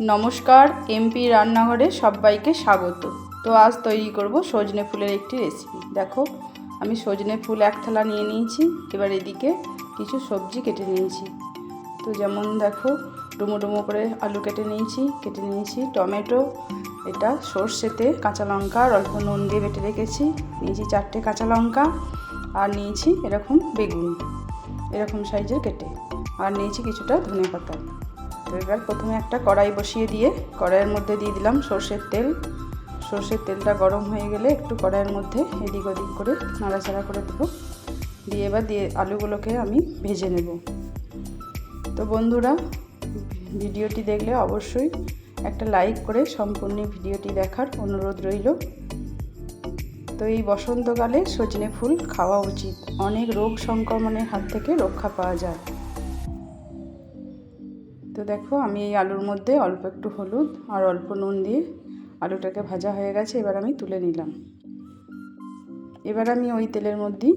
নমস্কার, এমপি রান্নাঘরে সবাইকে স্বাগত। তো আজ তৈরি করব সজনে ফুলের একটি রেসিপি। দেখো, আমি সজনে ফুল এক থালা নিয়ে নিয়েছি। এবার এদিকে কিছু সবজি কেটে নিয়েছি। তো যেমন দেখো, ডুমো ডুমো করে আলু কেটে নিয়েছি টমেটো, এটা সর্ষেতে কাঁচা লঙ্কা আর অল্প নুন দিয়ে বেটে রেখেছি। নিয়েছি 4টে কাঁচা লঙ্কা, আর নিয়েছি এরকম বেগুন এরকম সাইজের কেটে, আর নিয়েছি কিছুটা ধনেপাতা। তো এবার প্রথমে একটা কড়াই বসিয়ে দিয়ে কড়াইয়ের মধ্যে দিয়ে দিলাম সর্ষের তেলটা গরম হয়ে গেলে একটু কড়াইয়ের মধ্যে এদিক ওদিক করে নাড়াচাড়া করে দেবো। এবার আলুগুলোকে আমি ভেজে নেব। তো বন্ধুরা, ভিডিওটি দেখলে অবশ্যই একটা লাইক করে সম্পূর্ণ ভিডিওটি দেখার অনুরোধ রইল। তো এই বসন্তকালে সজনে ফুল খাওয়া উচিত, অনেক রোগ সংক্রমণের হাত থেকে রক্ষা পাওয়া যায়। তো দেখো, আমি এই আলুর মধ্যে অল্প একটু হলুদ আর অল্প নুন দিয়ে আলুটাকে ভাজা হয়ে গেছে। এবার আমি তুলে নিলাম। এবার আমি ওই তেলের মধ্যেই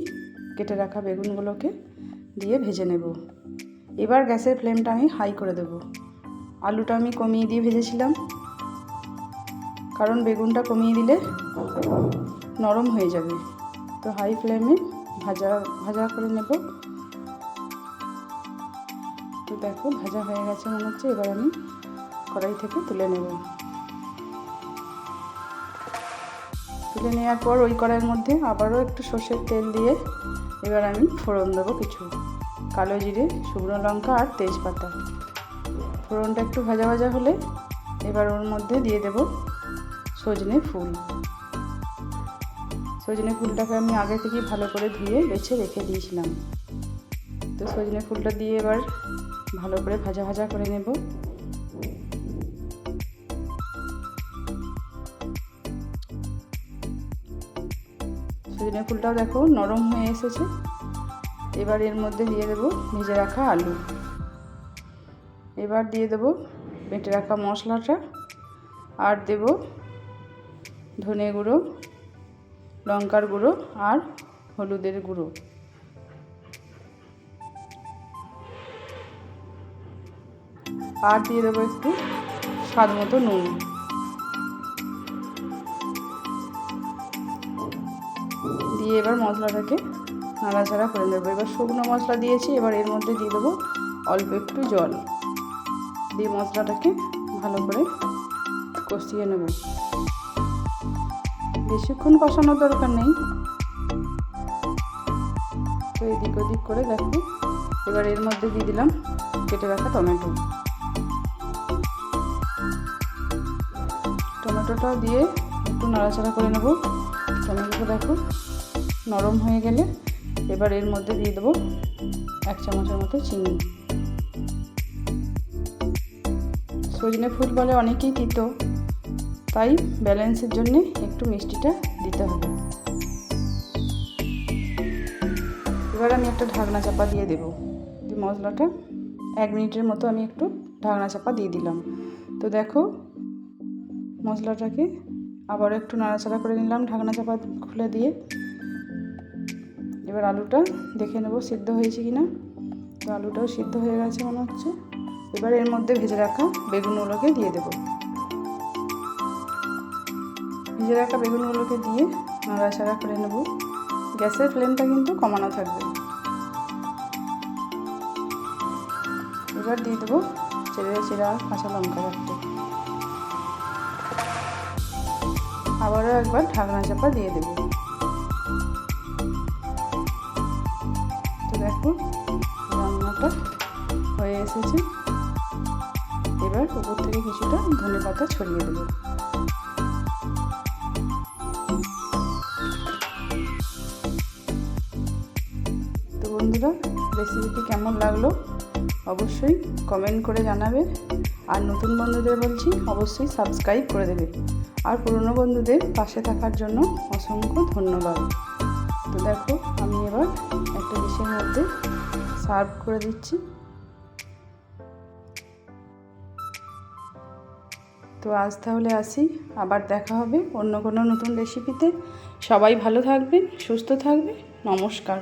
কেটে রাখা বেগুনগুলোকে দিয়ে ভেজে নেব। এবার গ্যাসের ফ্লেমটা আমি হাই করে দেব। আলুটা আমি কমিয়ে দিয়ে ভেজেছিলাম, কারণ বেগুনটা কমিয়ে দিলে নরম হয়ে যাবে। তো হাই ফ্লেমে ভাজা করে নেব। তো দেখো, ভাজা হয়ে গেছে মনে হচ্ছে। এবার আমি কড়াই থেকে তুলে নেব। তুলে নেওয়ার পর ওই কড়াইয়ের মধ্যে আবারও একটু সর্ষের তেল দিয়ে এবার আমি ফোড়ন দেবো কিছু কালো জিরে, শুকনো লঙ্কা আর তেজপাতা। ফোড়নটা একটু ভাজা ভাজা হলে এবার ওর মধ্যে দিয়ে দেব সজনে ফুলটাকে আমি আগে থেকে ভালো করে ধুয়ে বেছে রেখে দিয়েছিলাম। তো সজনে ফুলটা দিয়ে এবার ভালো করে ভাজা করে নেব। সজনে ফুলটাও দেখো নরম হয়ে এসেছে। এবার এর মধ্যে দিয়ে দেব ভেজে রাখা আলু। এবার দিয়ে দেব বেটে রাখা মশলাটা, আর দেব ধনে গুঁড়ো, লঙ্কার গুঁড়ো আর হলুদের গুঁড়ো। আর দিয়ে দেবো একটু স্বাদ মতো নুন। দিয়ে এবার মশলাটাকে নাড়াচাড়া করে নেবো। এবার শুকনো মশলা দিয়েছি, এবার এর মধ্যে দিয়ে দেবো অল্প একটু জল দিয়ে মশলাটাকে ভালো করে কষিয়ে নেব। বেশিক্ষণ কষানোর দরকার নেই। তো এদিক ওদিক করে দেখো, এবার এর মধ্যে দিয়ে দিলাম কেটে রাখা টমেটোটাও দিয়ে একটু নাড়াচাড়া করে নেব। টমেটোটা দেখো নরম হয়ে গেলে এবার এর মধ্যে দিয়ে দেবো 1 চামচের মতো চিনি। সজনে ফুল বলে অনেকেই তিতো, তাই ব্যালেন্সের জন্য একটু মিষ্টিটা দিতে হবে। এবার আমি একটা ঢাকনা চাপা দিয়ে দেবো। মশলাটা 1 মিনিটের মতো আমি একটু ঢাকনা চাপা দিয়ে দিলাম। তো দেখো, মশলাটাকে আবার একটু নাড়াচাড়া করে নিলাম ঢাকনা চাপা খুলে দিয়ে। এবার আলুটা দেখে নেব সিদ্ধ হয়েছে কিনা। তো আলুটাও সিদ্ধ হয়ে গেছে মনে হচ্ছে। এবার এর মধ্যে ভেজে রাখা বেগুনগুলোকে দিয়ে দেব। ভেজে রাখা বেগুনগুলোকে দিয়ে নাড়াচাড়া করে নেব। গ্যাসের ফ্লেমটা কিন্তু কমানো থাকবে। এবার দিয়ে দেবো চেরা কাঁচা লঙ্কা 4টে। আবারও একবার ঢাকনা চাপা দিয়ে দেব। তো দেখো, রান্নাটা হয়ে এসেছে। এবার উপর থেকে কিছুটা ধনেপাতা ছড়িয়ে দেব। তো বন্ধুরা, রেসিপিটি কেমন লাগলো অবশ্যই কমেন্ট করে জানাবে। আর নতুন বন্ধুদের বলছি অবশ্যই সাবস্ক্রাইব করে দেবে। আর পুরনো বন্ধুদের পাশে থাকার জন্য অসংখ্য ধন্যবাদ। তো দেখো, আমি এবার একটা ডিশের মধ্যে সার্ভ করে দিচ্ছি। তো আজ তাহলে আসি, আবার দেখা হবে অন্য কোনো নতুন রেসিপিতে। সবাই ভালো থাকবেন, সুস্থ থাকবে। নমস্কার।